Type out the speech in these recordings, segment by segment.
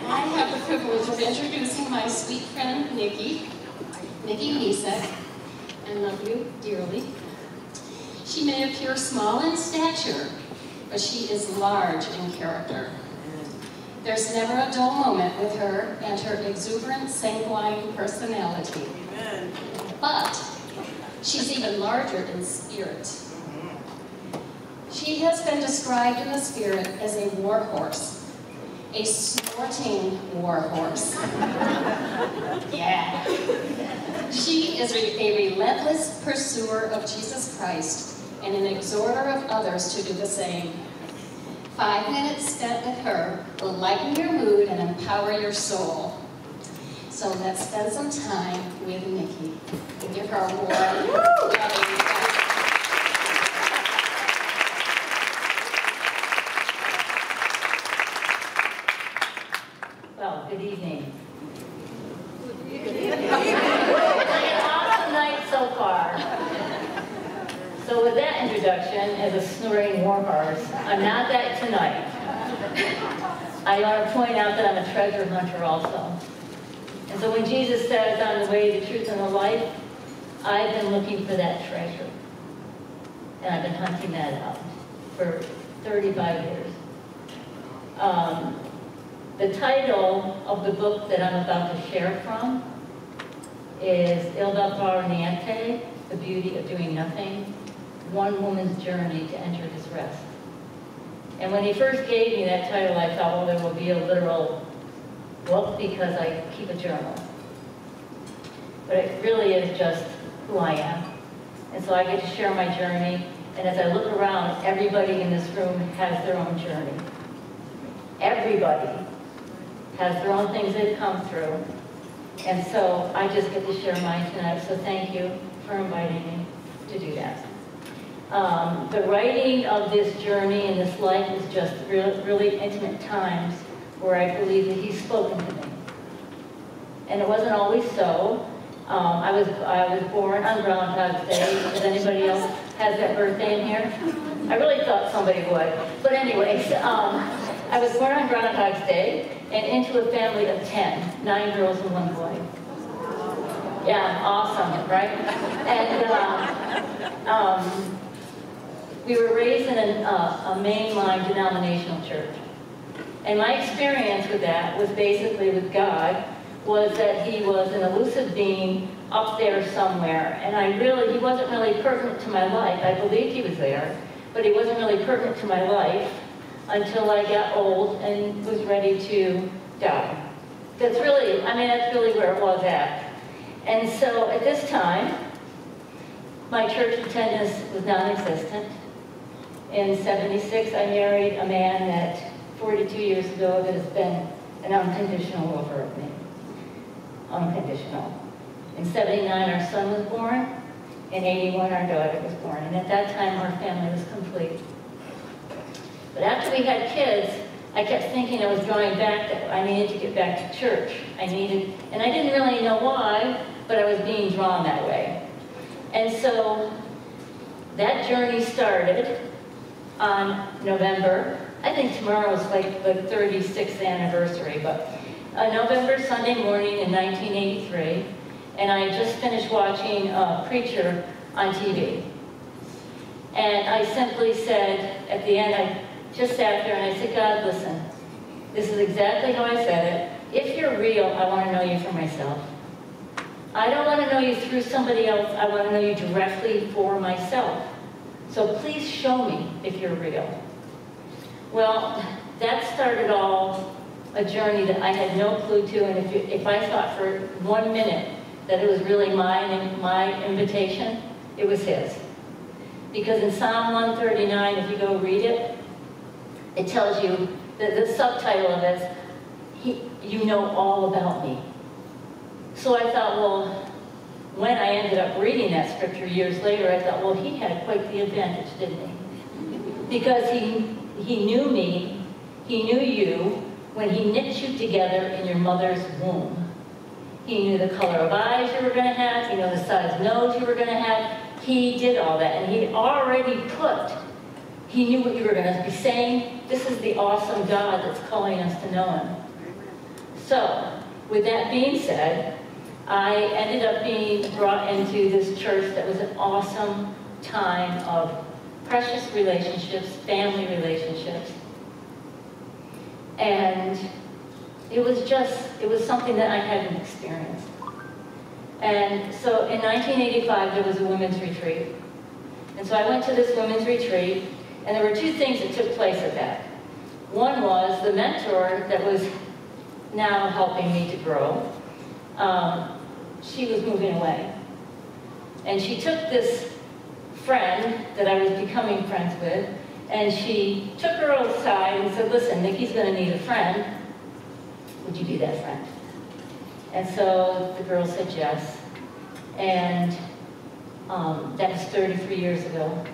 I have the privilege of introducing my sweet friend, Nikki Measeck, and love you dearly. She may appear small in stature, but she is large in character. There's never a dull moment with her and her exuberant, sanguine personality. Amen. But she's even larger in spirit. She has been described in the spirit as a war horse, a snorting war horse. Yeah. She is a relentless pursuer of Jesus Christ and an exhorter of others to do the same. 5 minutes spent with her will lighten your mood and empower your soul. So let's spend some time with Nikki. Give her a warm, loving Well, good evening. It's an awesome night so far. So with that introduction as a snoring war horse, I'm not that tonight. I want to point out that I'm a treasure hunter also. And so when Jesus says, I'm the way, the truth, and the life, I've been looking for that treasure. And I've been hunting that out for 35 years. The title of the book that I'm about to share from is Il da far niente, The Beauty of Doing Nothing, One Woman's Journey to Enter His Rest. And when he first gave me that title, I thought, well, there will be a literal book because I keep a journal. But it really is just who I am. And so I get to share my journey, and as I look around, everybody in this room has their own journey. Everybody has their own things they've come through. And so I just get to share mine tonight, so thank you for inviting me to do that. The writing of this journey and this life is just really intimate times where I believe that He's spoken to me. And it wasn't always so. I was born on Groundhog's Day. Does anybody else has that birthday in here? I really thought somebody would. But anyways, I was born on Groundhog's Day and into a family of 10, 9 girls and 1 boy. Yeah, awesome, right? And we were raised in a mainline denominational church. And my experience with that was basically with God, was that He was an elusive being up there somewhere. And He wasn't really pertinent to my life. I believed He was there, but He wasn't really pertinent to my life until I got old and was ready to die. That's really where it was at. And so at this time, my church attendance was non-existent. In '76, I married a man that 42 years ago that has been an unconditional lover of me. Unconditional. In '79, our son was born. In '81, our daughter was born. And at that time, our family was complete. But after we had kids, I kept thinking I was drawing back, that I needed to get back to church. And I didn't really know why, but I was being drawn that way. And so that journey started on November. I think tomorrow is like the 36th anniversary, but November, Sunday morning in 1983, and I just finished watching a preacher on TV. And I simply said, at the end, I just sat there and I said, God, listen, this is exactly how I said it. If you're real, I want to know you for myself. I don't want to know you through somebody else. I want to know you directly for myself. So please show me if you're real. Well, that started all a journey that I had no clue to, and if I thought for 1 minute that it was really my invitation, it was His. Because in Psalm 139, if you go read it, it tells you, the subtitle of it is, you know all about me. So I thought, well, when I ended up reading that scripture years later, I thought, well, He had quite the advantage, didn't He? Because he knew me, He knew you, when He knit you together in your mother's womb. He knew the color of eyes you were going to have, He knew the size nose you were going to have. He did all that, and He already He knew what you were going to be saying. This is the awesome God that's calling us to know Him. So, with that being said, I ended up being brought into this church that was an awesome time of precious relationships, family relationships. And it was something that I hadn't experienced. And so in 1985, there was a women's retreat. And so I went to this women's retreat, and there were two things that took place at that. One was the mentor that was now helping me to grow. She was moving away. And she took this friend that I was becoming friends with, and she took her aside and said, listen, Nikki's going to need a friend. Would you be that friend? And so the girl said yes. And that was 33 years ago.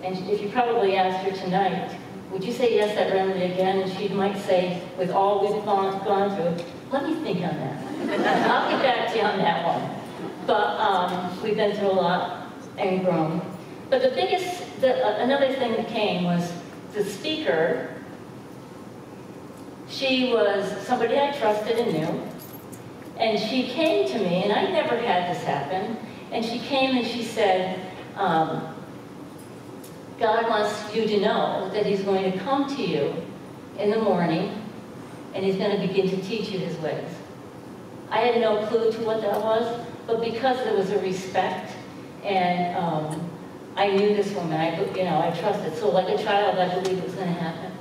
And if you probably asked her tonight, would you say yes that randomly again? And she might say, with all we've gone through, let me think on that. I'll get back to you on that one. But we've been through a lot and grown. But the biggest, another thing that came was the speaker. She was somebody I trusted and knew. And she came to me, and I never had this happen. And she came and she said, God wants you to know that he's going to come to you in the morning, and he's going to begin to teach you his ways. I had no clue to what that was, but because there was a respect, and I knew this woman, I trusted. So like a child, I believed it was going to happen.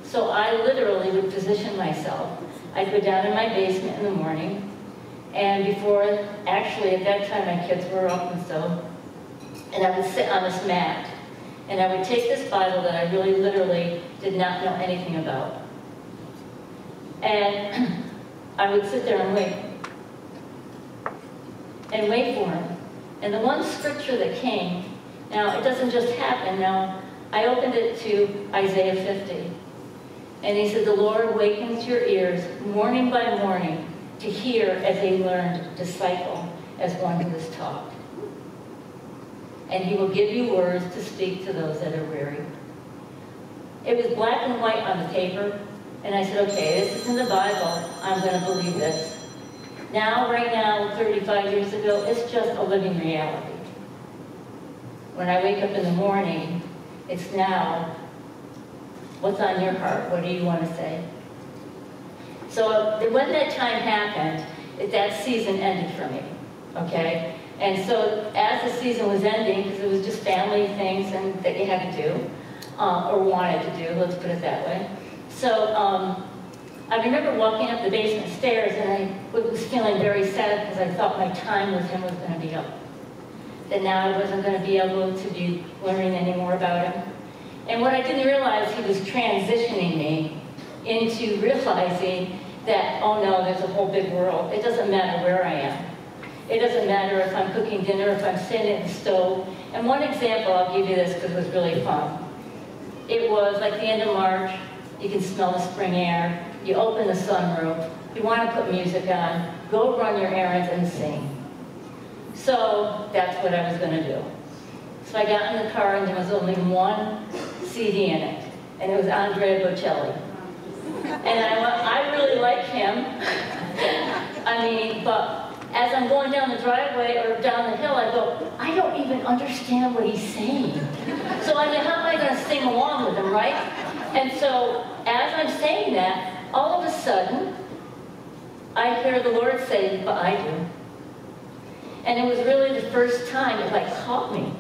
So I literally would position myself. I'd go down in my basement in the morning, and before, actually at that time my kids were up and so, and I would sit on this mat, and I would take this Bible that I really literally did not know anything about, and I would sit there and wait for him. And the one scripture that came, now it doesn't just happen, now I opened it to Isaiah 50. And he said, the Lord awakens your ears morning by morning to hear as a learned disciple, as one who is taught. And he will give you words to speak to those that are weary. It was black and white on the paper, and I said, okay, this is in the Bible, I'm going to believe this. Now, right now, 35 years ago, it's just a living reality. When I wake up in the morning, it's now, what's on your heart? What do you want to say? So when that time happened, that season ended for me, okay? And so as the season was ending, because it was just family things and that you had to do, or wanted to do, let's put it that way. So I remember walking up the basement stairs, and I was feeling very sad because I thought my time with him was going to be up. That now I wasn't going to be able to be learning any more about him. And what I didn't realize, he was transitioning me into realizing that, oh no, there's a whole big world. It doesn't matter where I am. It doesn't matter if I'm cooking dinner, if I'm sitting at the stove. And one example, I'll give you this because it was really fun. It was like the end of March, you can smell the spring air, you open the sunroof, you want to put music on, go run your errands and sing. So that's what I was going to do. So I got in the car and there was only one CD in it, and it was Andrea Bocelli. And I really like him. I mean, but as I'm going down the driveway or down the hill, I go, I don't even understand what he's saying. So I mean, how am I going to sing along with him, right? And so as I'm saying that, all of a sudden, I hear the Lord say, but I do. And it was really the first time it like caught me.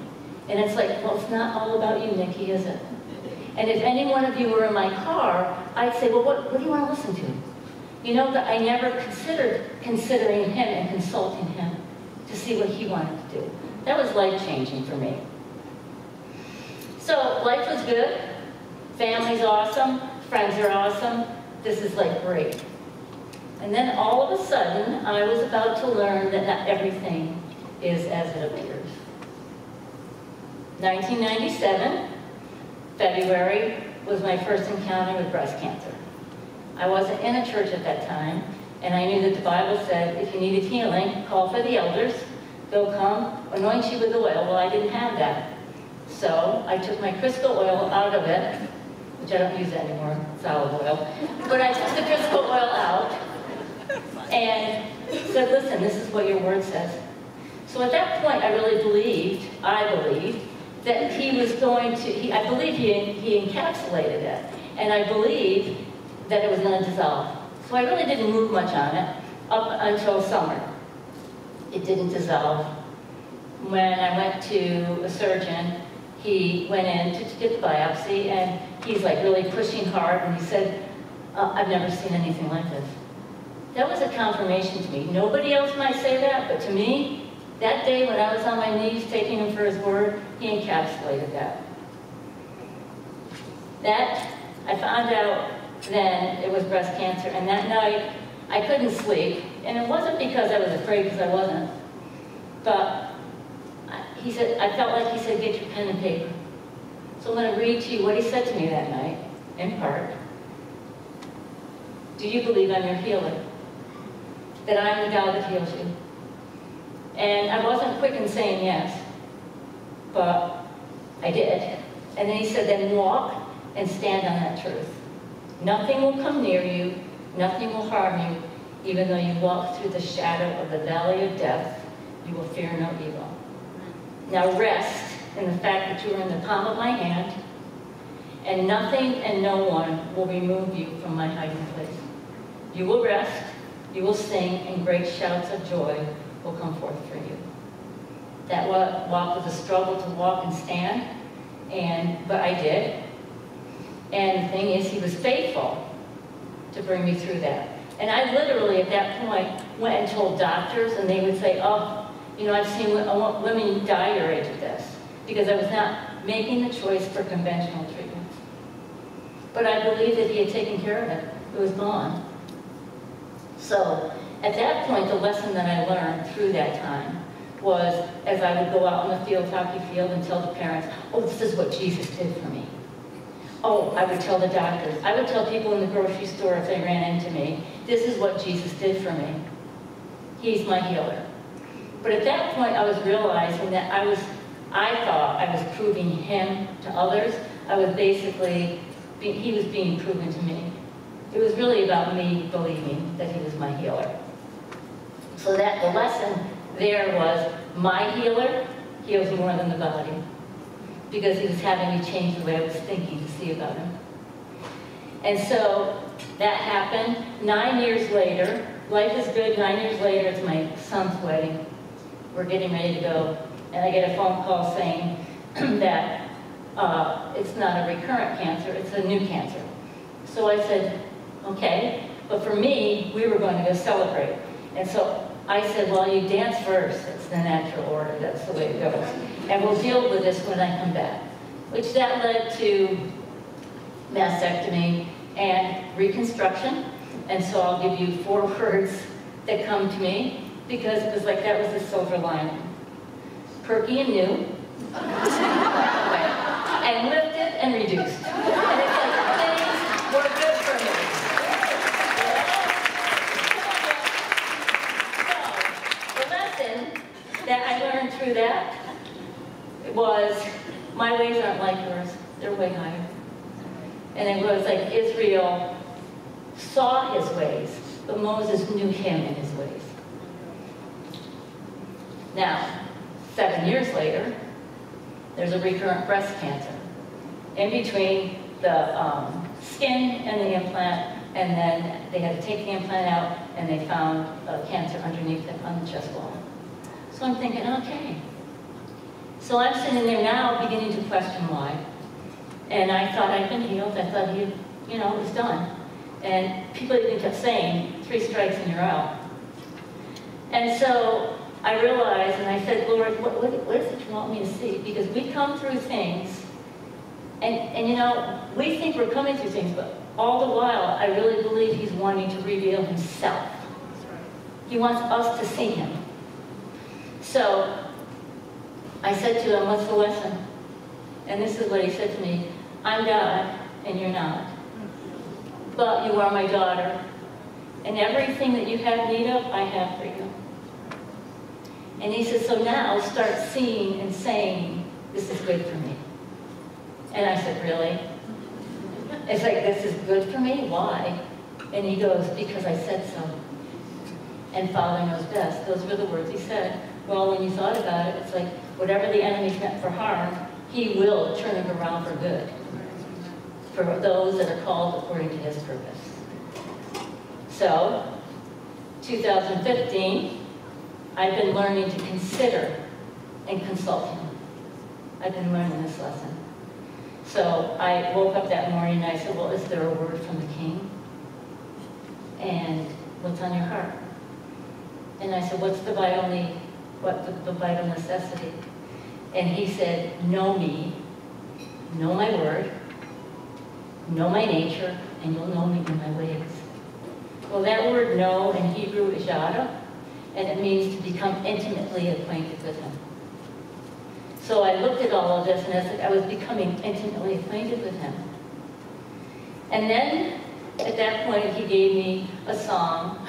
And it's like, well, it's not all about you, Nikki, is it? And if any one of you were in my car, I'd say, well, what do you want to listen to? You know, that I never considered considering him and consulting him to see what he wanted to do. That was life-changing for me. So life was good. Family's awesome. Friends are awesome. This is like great. And then all of a sudden, I was about to learn that not everything is as it appears. 1997, February, was my first encounter with breast cancer. I wasn't in a church at that time, and I knew that the Bible said, if you needed healing, call for the elders, they'll come, anoint you with the oil. Well, I didn't have that. So I took my crystal oil out of it, which I don't use anymore, it's olive oil, but I took the crystal oil out, said, listen, this is what your word says. So at that point, I really believed, that he was going to, I believe he encapsulated it. And I believed that it was going to dissolve. So I really didn't move much on it up until summer. It didn't dissolve. When I went to a surgeon, he went in to get the biopsy, and he's like really pushing hard, and he said, I've never seen anything like this. That was a confirmation to me. Nobody else might say that, but to me, that day when I was on my knees taking him for his word, he encapsulated that. That, I found out then it was breast cancer, and that night I couldn't sleep, and it wasn't because I was afraid, because I wasn't, but he said, I felt like he said, get your pen and paper. So I'm going to read to you what he said to me that night, in part. Do you believe I'm your healer? That I'm the God that heals you? And I wasn't quick in saying yes, but I did. And then he said, then walk and stand on that truth. Nothing will come near you, nothing will harm you, even though you walk through the shadow of the valley of death, you will fear no evil. Now rest in the fact that you are in the palm of my hand, and nothing and no one will remove you from my hiding place. You will rest, you will sing, and great shouts of joy will come forth for you. That walk was a struggle to walk and stand, but I did. And the thing is, he was faithful to bring me through that. And I literally, at that point, went and told doctors, and they would say, oh, you know, I've seen women die your age of this, because I was not making the choice for conventional treatments. But I believed that he had taken care of it. It was gone. So, at that point, the lesson that I learned through that time was, as I would go out on the hockey field, and tell the parents, oh, this is what Jesus did for me. Oh, I would tell the doctors. I would tell people in the grocery store if they ran into me, this is what Jesus did for me. He's my healer. But at that point, I was realizing that I thought I was proving him to others. I was basically, he was being proven to me. It was really about me believing that he was my healer. So that the lesson there was, my healer heals more than the body, because he was having me change the way I was thinking to see about him. And so that happened. 9 years later, life is good. 9 years later, it's my son's wedding. We're getting ready to go, and I get a phone call saying that it's not a recurrent cancer, it's a new cancer. So I said, okay, but for me, we were going to go celebrate. And so I said, well, you dance first. It's the natural order. That's the way it goes. And we'll deal with this when I come back. Which that led to mastectomy and reconstruction. And so I'll give you 4 words that come to me, because it was like that was the silver lining. Perky and new. And lifted and reduced. And it's like things were good for me. So the lesson that I learned through that was, my ways aren't like yours, they're way higher. And it was like Israel saw his ways, but Moses knew him and his ways. Now, 7 years later, there's a recurrent breast cancer. In between the skin and the implant, and then they had to take the implant out, and they found a cancer underneath it on the chest wall. So I'm thinking, okay. So I'm sitting there now beginning to question why. And I thought I'd been healed. I thought it was done. And people even kept saying, 3 strikes and you're out. And so I realized, and I said, Lord, what is it you want me to see? Because we come through things, and we think we're coming through things, but all the while, I really believe he's wanting to reveal himself. He wants us to see him. So I said to him, what's the lesson? And this is what he said to me, I'm God, and you're not. But you are my daughter, and everything that you have need of, I have for you. And he said, so now start seeing and saying, this is good for me. And I said, really? It's like, this is good for me? Why? And he goes, because I said so. and Father knows best. Those were the words he said. Well, when you thought about it, it's like whatever the enemy's meant for harm, he will turn it around for good, for those that are called according to his purpose. So, 2015, I've been learning to consider and consult him. I've been learning this lesson. So I woke up that morning and I said, well, is there a word from the King? And what's on your heart? And I said, what's the vital need? What's the vital necessity? And he said, know me, know my word, know my nature, and you'll know me in my ways. Well, that word know in Hebrew is yada, and it means to become intimately acquainted with him. So I looked at all of this, and as I was becoming intimately acquainted with him. And then, at that point, he gave me a song,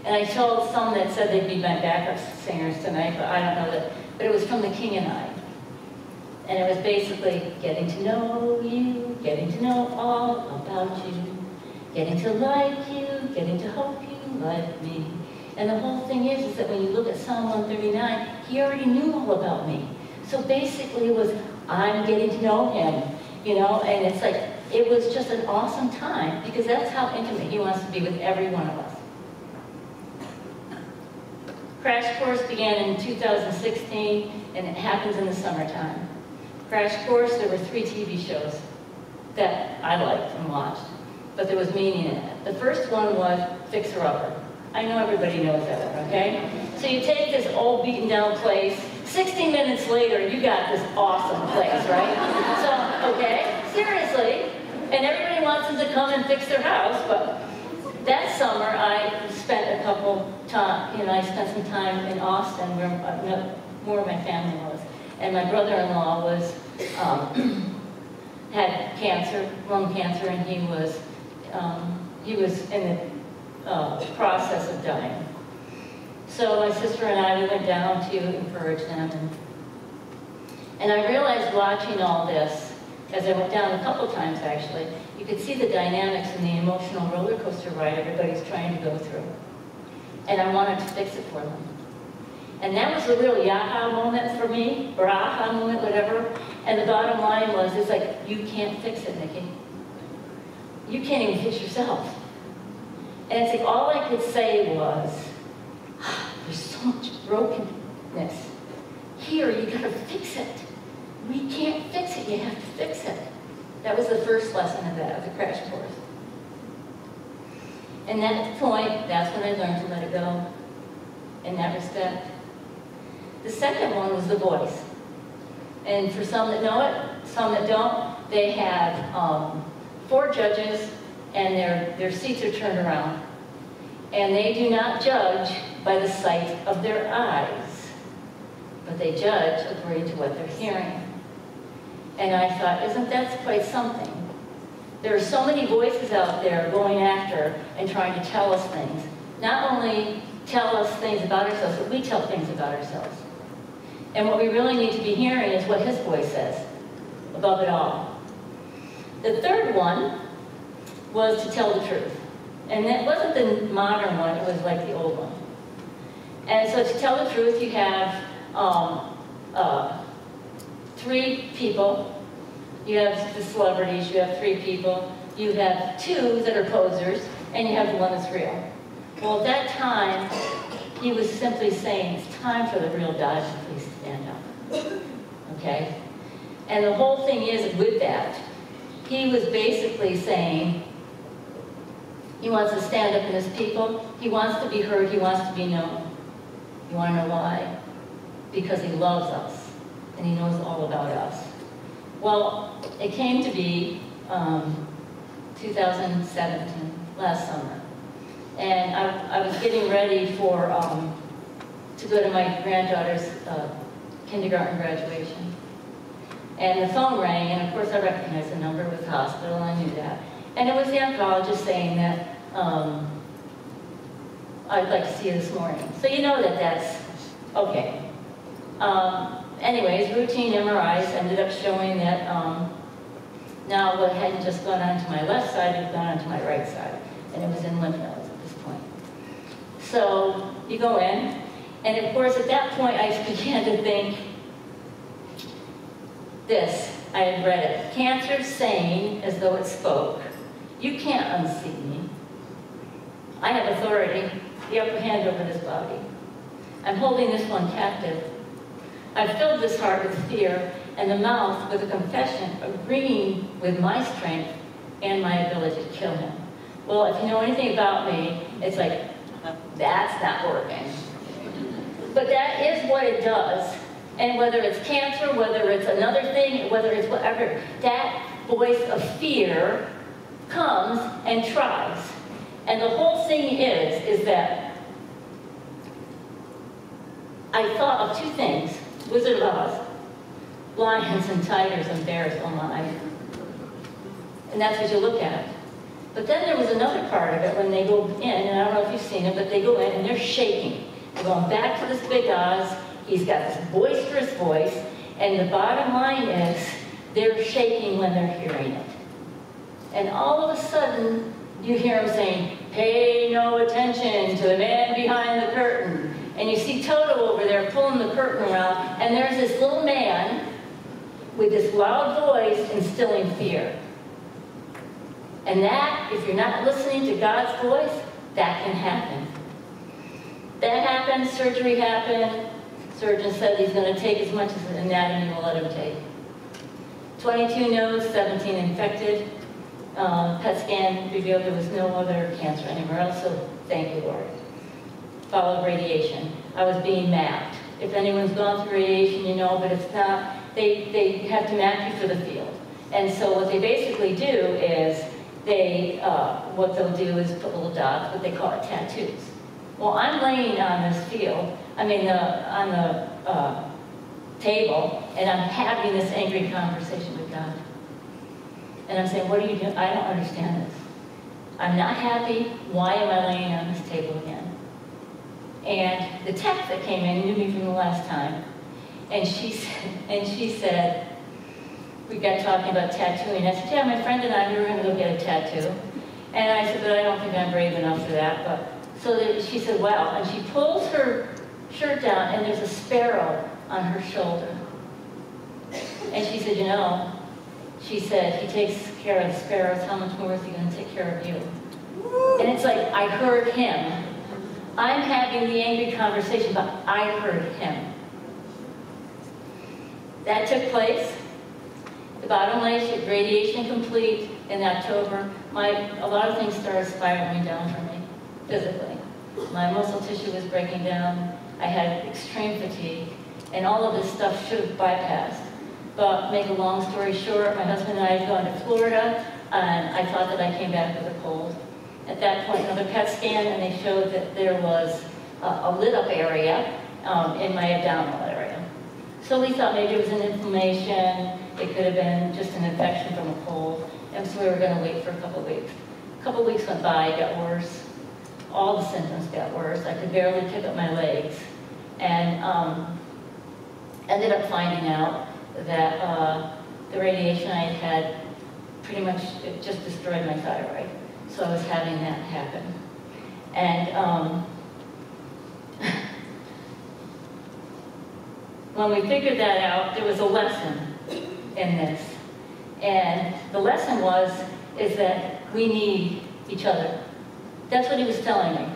and I told some that said they'd be my backup singers tonight, but I don't know that. But it was from The King and I. And it was basically getting to know you, getting to know all about you, getting to like you, getting to hope you like me. And the whole thing is that when you look at Psalm 139, he already knew all about me. So basically it was, I'm getting to know him, you know, and it's like, it was just an awesome time because that's how intimate he wants to be with every one of us. Crash Course began in 2016 and it happens in the summertime. Crash Course, there were 3 TV shows that I liked and watched, but there was meaning in it. The first one was Fixer Upper. I know everybody knows that one, okay? So you take this old beaten down place, 60 minutes later, you got this awesome place, right? So, okay, seriously, and everybody wants them to come and fix their house, but that summer I spent I spent some time in Austin where more of my family was, and my brother-in-law was, had cancer, lung cancer, and he was in the process of dying. So my sister and I, we went down to encourage them. And I realized watching all this, as I went down a couple times actually, you could see the dynamics and the emotional roller coaster ride everybody's trying to go through. And I wanted to fix it for them. And that was a real yaha moment for me, or aha moment, whatever. And the bottom line was, it's like, you can't fix it, Nikki. You can't even fix yourself. And it's like, all I could say was, there's so much brokenness. Here, you gotta fix it. We can't fix it, you have to fix it. That was the first lesson of that, of the crash course. And at that point, that's when I learned to let it go, in that respect. The second one was the voice. And for some that know it, some that don't, they have 4 judges, and their seats are turned around. And they do not judge by the sight of their eyes, but they judge according to what they're hearing. And I thought, isn't that quite something? There are so many voices out there going after and trying to tell us things. Not only tell us things about ourselves, but we tell things about ourselves. And what we really need to be hearing is what his voice says, above it all. The third one was to tell the truth. And it wasn't the modern one, it was like the old one. And so to tell the truth, you have 3 people. You have the celebrities, you have 3 people. You have 2 that are posers, and you have the one that's real. Well, at that time, he was simply saying, it's time for the real Dodge to please stand up. Okay? And the whole thing is, with that, he was basically saying, he wants to stand up in his people. He wants to be heard. He wants to be known. You want to know why? Because he loves us, and he knows all about us. Well, it came to be 2017, last summer. And I was getting ready for, to go to my granddaughter's kindergarten graduation. And the phone rang, and of course I recognized the number. It was the hospital, and I knew that. And it was the oncologist saying that, I'd like to see you this morning. So you know that that's okay. Anyways, routine MRIs ended up showing that now what hadn't just gone onto my left side, it had gone onto my right side. And it was in lymph nodes at this point. So you go in, and of course at that point I began to think this. I had read it. Cancer saying, as though it spoke, you can't unseat me. I have authority, the upper hand over this body. I'm holding this one captive. I've filled this heart with fear, and the mouth with a confession agreeing with my strength and my ability to kill him. Well, if you know anything about me, it's like, that's not working. But that is what it does. And whether it's cancer, whether it's another thing, whether it's whatever, that voice of fear comes and tries. And the whole thing is that I thought of two things. Wizard of Oz, lions and tigers and bears, oh my. And that's what you look at. But then there was another part of it when they go in, and I don't know if you've seen it, but they go in and they're shaking. They're going back to this big Oz. He's got this boisterous voice, and the bottom line is they're shaking when they're hearing it. And all of a sudden, you hear him saying, pay no attention to the man behind the curtain. And you see Toto over there pulling the curtain around, and there's this little man with this loud voice instilling fear. And that, if you're not listening to God's voice, that can happen. That happened, surgery happened. Surgeon said he's going to take as much as anatomy will let him take. 22 nodes, 17 infected. PET scan revealed there was no other cancer anywhere else, so thank you, Lord. Followed radiation. I was being mapped. If anyone's gone through radiation, you know, but it's not, they have to map you for the field. And so what they basically do is what they'll do is put little dots, but they call it tattoos. Well, I'm laying on this field, on the table, and I'm having this angry conversation with God. And I'm saying, what are you doing? I don't understand this. I'm not happy. Why am I laying on this table again? And the tech that came in knew me from the last time. And she said, we got talking about tattooing. I said, yeah, my friend and I, we were going to go get a tattoo. And I said, but I don't think I'm brave enough for that. But so she said, wow. And she pulls her shirt down, and there's a sparrow on her shoulder. And she said, you know, she said, he takes care of the sparrows. How much more is he going to take care of you? And it's like, I heard him. I'm having the angry conversation, but I heard him. That took place. The bottom line is radiation complete in October. A lot of things started spiraling down for me, physically. My muscle tissue was breaking down. I had extreme fatigue, and all of this stuff should have bypassed. But make a long story short, my husband and I had gone to Florida, and I thought that I came back with a cold. At that point, another PET scan, and they showed that there was a lit up area in my abdominal area. So we thought maybe it was an inflammation. It could have been just an infection from a cold. And so we were going to wait for a couple weeks. A couple weeks went by, it got worse. All the symptoms got worse. I could barely pick up my legs. And ended up finding out that the radiation I had had pretty much, it just destroyed my thyroid. So I was having that happen. And when we figured that out, there was a lesson in this. And the lesson is that we need each other. That's what he was telling me.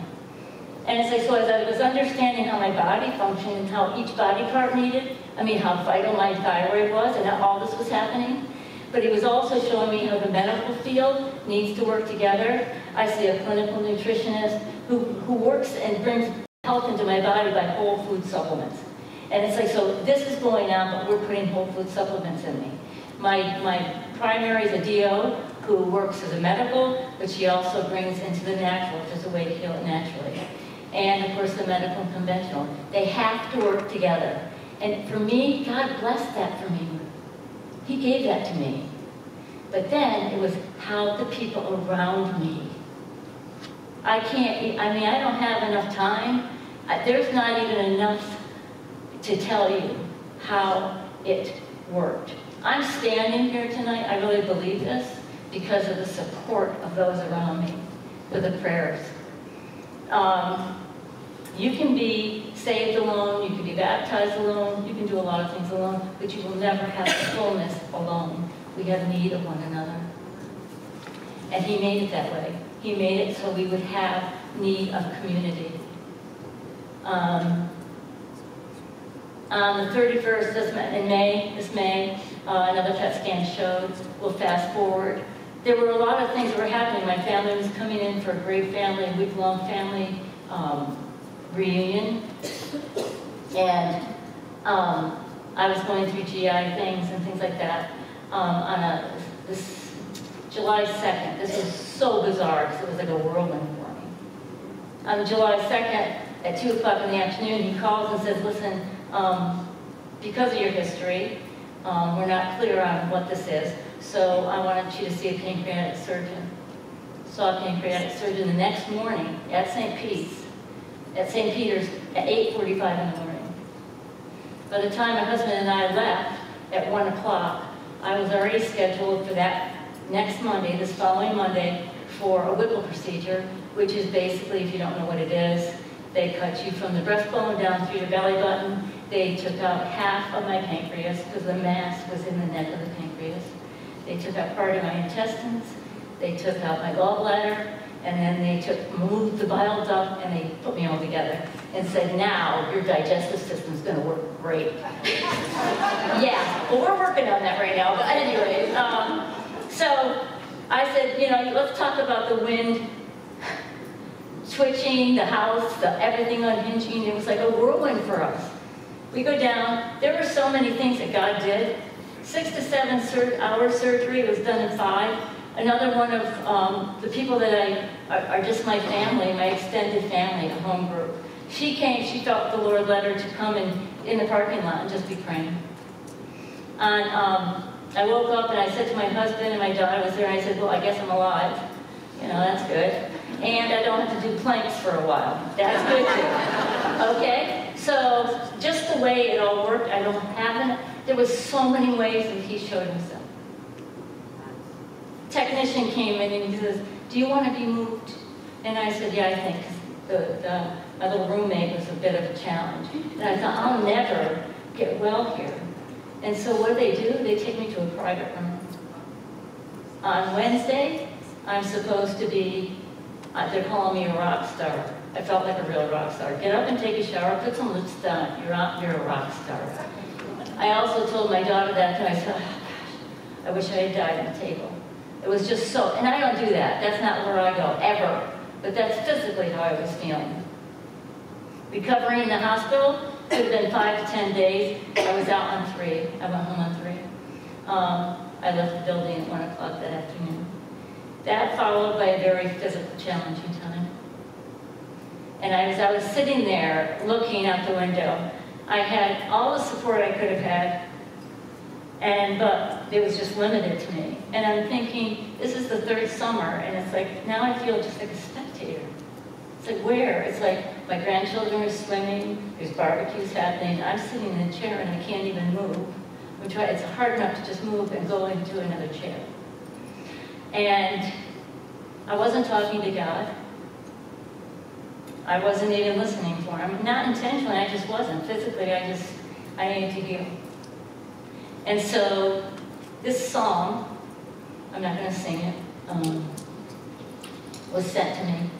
And it's like, so as I was understanding how my body functioned and how each body part needed, how vital my thyroid was and how all this was happening, but he was also showing me how the medical field needs to work together. I see a clinical nutritionist who works and brings health into my body by whole food supplements. And it's like, so this is going on, but we're putting whole food supplements in me. My primary is a DO who works as a medical, but she also brings into the natural, which is a way to heal it naturally. And of course the medical and conventional. They have to work together. And for me, God blessed that for me. He gave that to me. But then it was how the people around me. I don't have enough time. There's not even enough to tell you how it worked. I'm standing here tonight, I really believe this, because of the support of those around me, for the prayers. You can be saved alone, you can be baptized alone, you can do a lot of things alone, but you will never have the fullness alone. We have need of one another. And he made it that way. He made it so we would have need of community. On the 31st, in May, another PET scan showed, we'll fast forward. There were a lot of things that were happening. My family was coming in for a great family, week-long family reunion. And I was going through GI things and things like that on this July 2nd. This was so bizarre because it was like a whirlwind for me. On July 2nd, at 2 o'clock in the afternoon, he calls and says, listen, because of your history, we're not clear on what this is, so I wanted you to see a pancreatic surgeon. Saw a pancreatic surgeon the next morning at St. Peter's at 8:45 in the morning. By the time my husband and I left at 1 o'clock, I was already scheduled for that next Monday, this following Monday, for a Whipple procedure, which is basically, if you don't know what it is, they cut you from the breastbone down through your belly button. They took out half of my pancreas because the mass was in the neck of the pancreas. They took out part of my intestines. They took out my gallbladder, and then they moved the bile duct, and they put me all together and said, now your digestive system's going to work great. Yeah, well, we're working on that right now, but anyway. So I said, let's talk about the wind switching, the house, everything unhinging. It was like a whirlwind for us. We go down. There were so many things that God did. 6 to 7 hour surgery was done in 5. Another one of the people that are just my family, my extended family, a home group. She came, she felt the Lord led her to come in the parking lot and just be praying. And I woke up and I said to my husband, and my daughter was there, and I said, well, I guess I'm alive. That's good. And I don't have to do planks for a while. That's good too. Okay? So just the way it all worked, I don't have it. There was so many ways that he showed himself. Technician came in and he says, do you want to be moved? And I said, yeah, I think, because my little roommate was a bit of a challenge. And I thought, I'll never get well here. And so what do? They take me to a private room. On Wednesday, I'm supposed to be, they're calling me a rock star. I felt like a real rock star. Get up and take a shower, put some lipstick on, you're a rock star. I also told my daughter that, and I said, oh gosh, I wish I had died on the table. It was just so, and I don't do that. That's not where I go, ever. But that's physically how I was feeling. Recovery in the hospital could have been 5 to 10 days. I was out on 3. I went home on 3. I left the building at 1 o'clock that afternoon. That followed by a very physical, challenging time. And I was sitting there looking out the window. I had all the support I could have had, but it was just limited to me. And I'm thinking, this is the 3rd summer, and it's like, now I feel just like a spectator. It's like, where? It's like, my grandchildren are swimming, there's barbecues happening, I'm sitting in a chair and I can't even move. It's hard enough to just move and go into another chair. And I wasn't talking to God. I wasn't even listening for him. Not intentionally, I just wasn't. Physically, I needed to heal. And so, this song, I'm not going to sing it, was sent to me.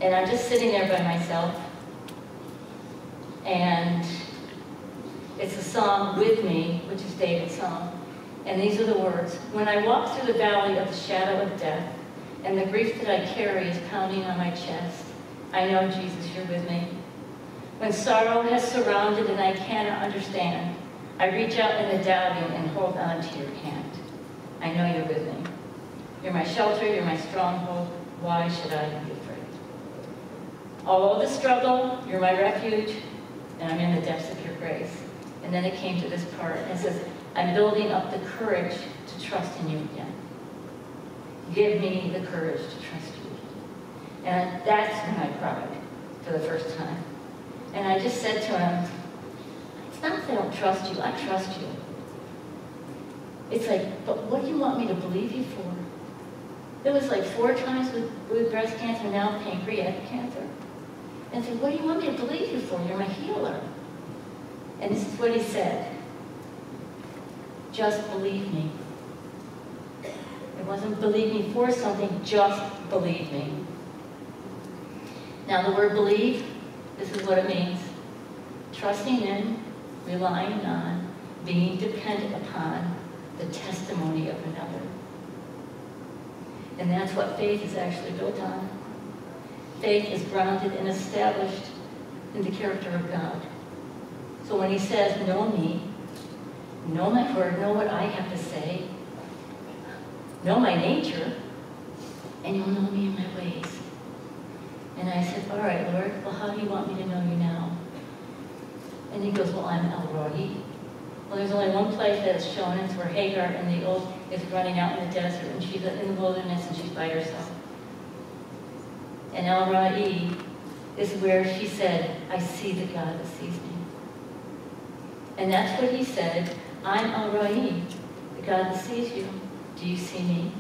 And I'm just sitting there by myself. And it's a song with me, which is David's song. And these are the words. When I walk through the valley of the shadow of death, and the grief that I carry is pounding on my chest, I know, Jesus, you're with me. When sorrow has surrounded and I cannot understand, I reach out in the doubting and hold on to your hand. I know you're with me. You're my shelter, you're my stronghold. Why should I be afraid? Although the struggle, you're my refuge, and I'm in the depths of your grace. And then it came to this part, and it says, I'm building up the courage to trust in you again. Give me the courage to trust you. And that's when I cried for the first time. And I just said to him, it's not that I don't trust you, I trust you. It's like, but what do you want me to believe you for? It was like 4 times with breast cancer, now pancreatic cancer. and said, what do you want me to believe you for? You're my healer. And this is what he said. Just believe me. It wasn't believe me for something, just believe me. Now the word believe, this is what it means. Trusting in, relying on, being dependent upon the testimony of another. And that's what faith is actually built on. Faith is grounded and established in the character of God. So when he says, know me, know my word, know what I have to say, know my nature, and you'll know me in my ways. And I said, all right, Lord, well, how do you want me to know you now? And he goes, well, I'm El Roi. Well, there's only one place that's shown, it's where Hagar in the old is running out in the desert, and she's in the wilderness, and she's by herself. And El Roi is where she said, I see the God that sees me. And that's what he said, I'm El Roi, the God that sees you. Do you see me?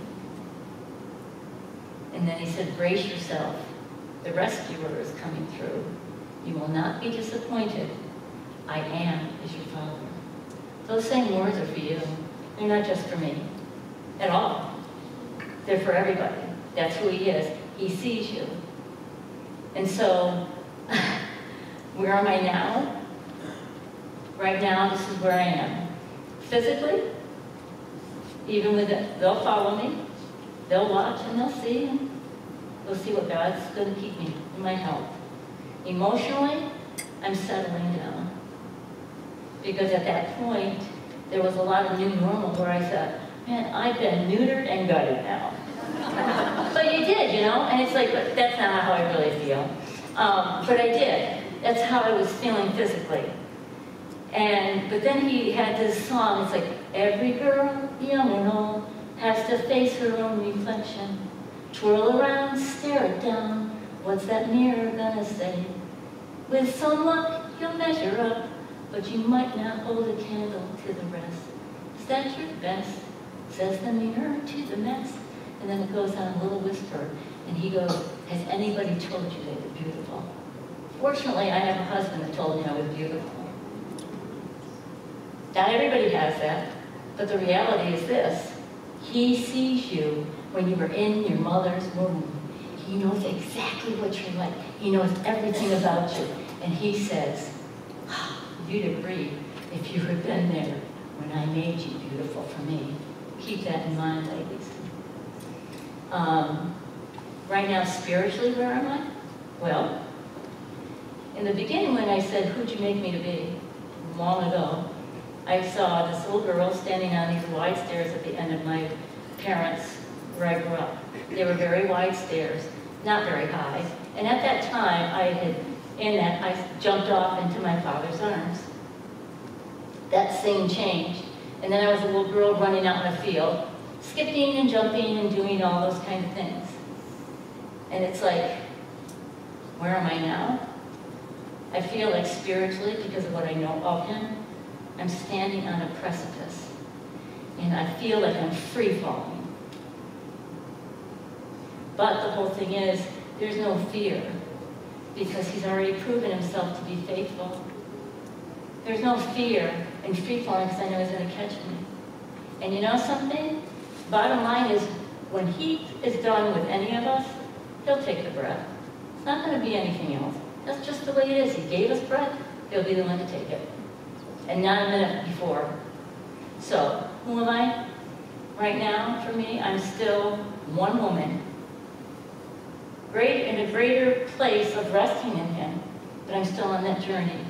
And then he said, brace yourself. The rescuer is coming through. You will not be disappointed. I am is your Father. Those same words are for you. They're not just for me at all. They're for everybody. That's who he is. He sees you. And so, where am I now? Right now, this is where I am. Physically, even with it, they'll follow me. They'll watch and they'll see. And they'll see what God's going to keep me in my health. Emotionally, I'm settling down. Because at that point, there was a lot of new normal where I thought, man, I've been neutered and gutted now. But you did, you know? And it's like, but that's not how I really feel. But I did. That's how I was feeling physically. But then he had this song, it's like, every girl, young and old, has to face her own reflection. Twirl around, stare it down, what's that mirror gonna say? With some luck, you'll measure up, but you might not hold a candle to the rest. Is that your best? Says the mirror to the mess. And then it goes on a little whisper, and he goes, has anybody told you they were beautiful? Fortunately, I have a husband that told me I was beautiful. Not everybody has that, but the reality is this. He sees you when you were in your mother's womb. He knows exactly what you're like. He knows everything about you. And he says, you'd agree if you had been there when I made you beautiful for me. Keep that in mind, ladies. Right now, spiritually, where am I? Well, in the beginning when I said, who'd you make me to be? Long ago, I saw this little girl standing on these wide stairs at the end of my parents' where I grew up. They were very wide stairs, not very high. And at that time, I jumped off into my father's arms. That scene changed. And then I was a little girl running out in a field, skipping and jumping and doing all those kind of things. And it's like, where am I now? I feel like spiritually, because of what I know of him, I'm standing on a precipice. And I feel like I'm free falling. But the whole thing is, there's no fear, because he's already proven himself to be faithful. There's no fear in free falling because I know he's going to catch me. And you know something? Bottom line is, when he is done with any of us, he'll take the breath. It's not going to be anything else. That's just the way it is. He gave us breath, he'll be the one to take it. And not a minute before. So, who am I? Right now, for me, I'm still one woman. In a greater place of resting in him, but I'm still on that journey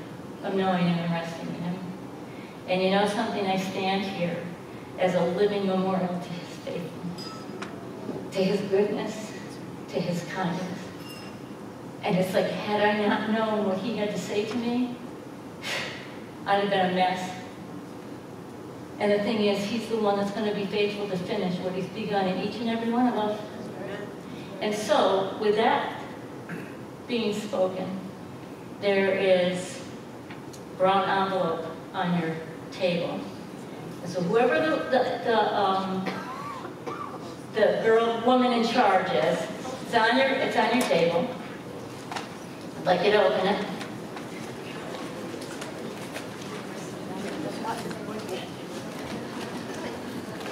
of knowing him and resting in him. And you know something? I stand here as a living memorial to his faithfulness, to his goodness, to his kindness. And it's like, had I not known what he had to say to me, I'd have been a mess. And the thing is, he's the one that's going to be faithful to finish what he's begun in each and every one of us. And so, with that being spoken, there is a brown envelope on your table. And so whoever the woman in charge is, it's on your table. I'd like you to open it.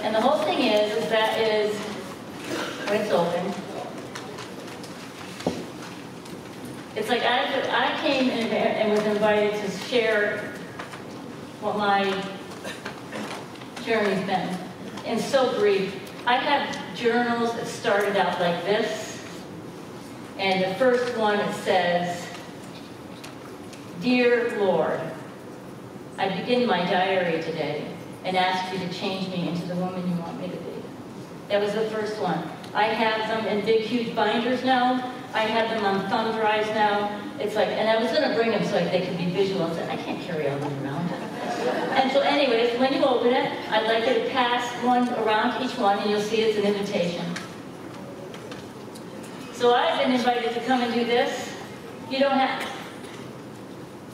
And the whole thing is that is, when it's open, it's like I came in and was invited to share what my journey's been. And so brief, I have journals that started out like this. And the first one, it says, "Dear Lord, I begin my diary today and ask you to change me into the woman you want me to be." That was the first one. I have them in big, huge binders now. I have them on thumb drives now. It's like, and I was going to bring them so like they could be visual. I said, I can't carry all them around. And so anyways, when you open it, I'd like you to pass one around each one, and you'll see it's an invitation. So I've been invited to come and do this. You don't have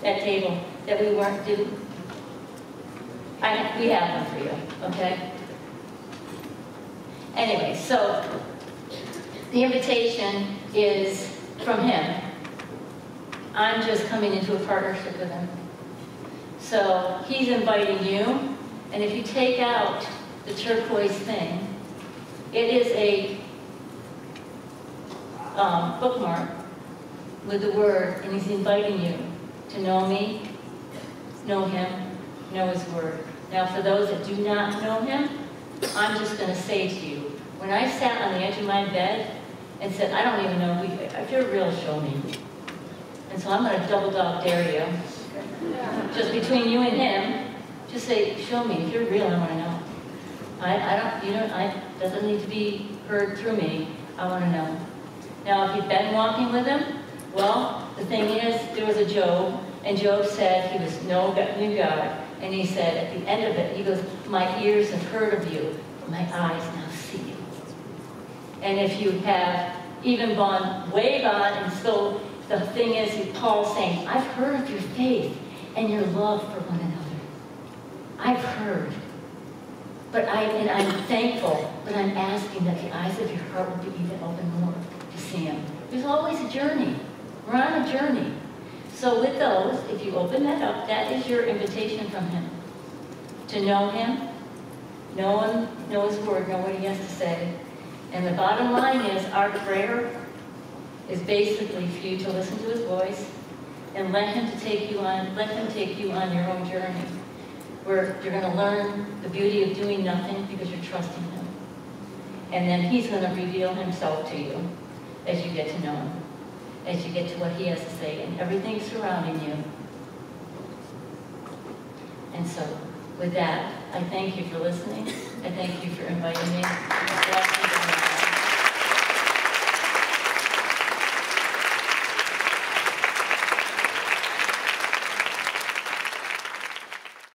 that table that we weren't doing. We have them for you, okay? Anyway, so the invitation is from him. I'm just coming into a partnership with him. So he's inviting you, and if you take out the turquoise thing, it is a bookmark with the word, and he's inviting you to know me, know him, know his word. Now for those that do not know him, I'm just going to say to you, when I sat on the edge of my bed and said, I don't even know, if you're real, show me. And so I'm going to double dog dare you. Just between you and him, just say, show me, if you're real, I want to know. Doesn't need to be heard through me, I want to know. Now if you've been walking with him, well, the thing is, there was a Job, and Job said he was knew God, and he said at the end of it, he goes, my ears have heard of you, but my eyes now see you. And if you have even gone way gone, and so the thing is, Paul's saying, I've heard of your faith and your love for one another. I've heard. But I'm thankful, but I'm asking that the eyes of your heart will be even open more to see him. There's always a journey. We're on a journey. So with those, if you open that up, that is your invitation from him. To know him, know him, know his word, know what he has to say. And the bottom line is, our prayer is basically for you to listen to his voice and let him take you on your own journey, where you're going to learn the beauty of doing nothing because you're trusting him. And then he's going to reveal himself to you as you get to know him, as you get to what he has to say, and everything surrounding you. And so, with that, I thank you for listening. I thank you for inviting me.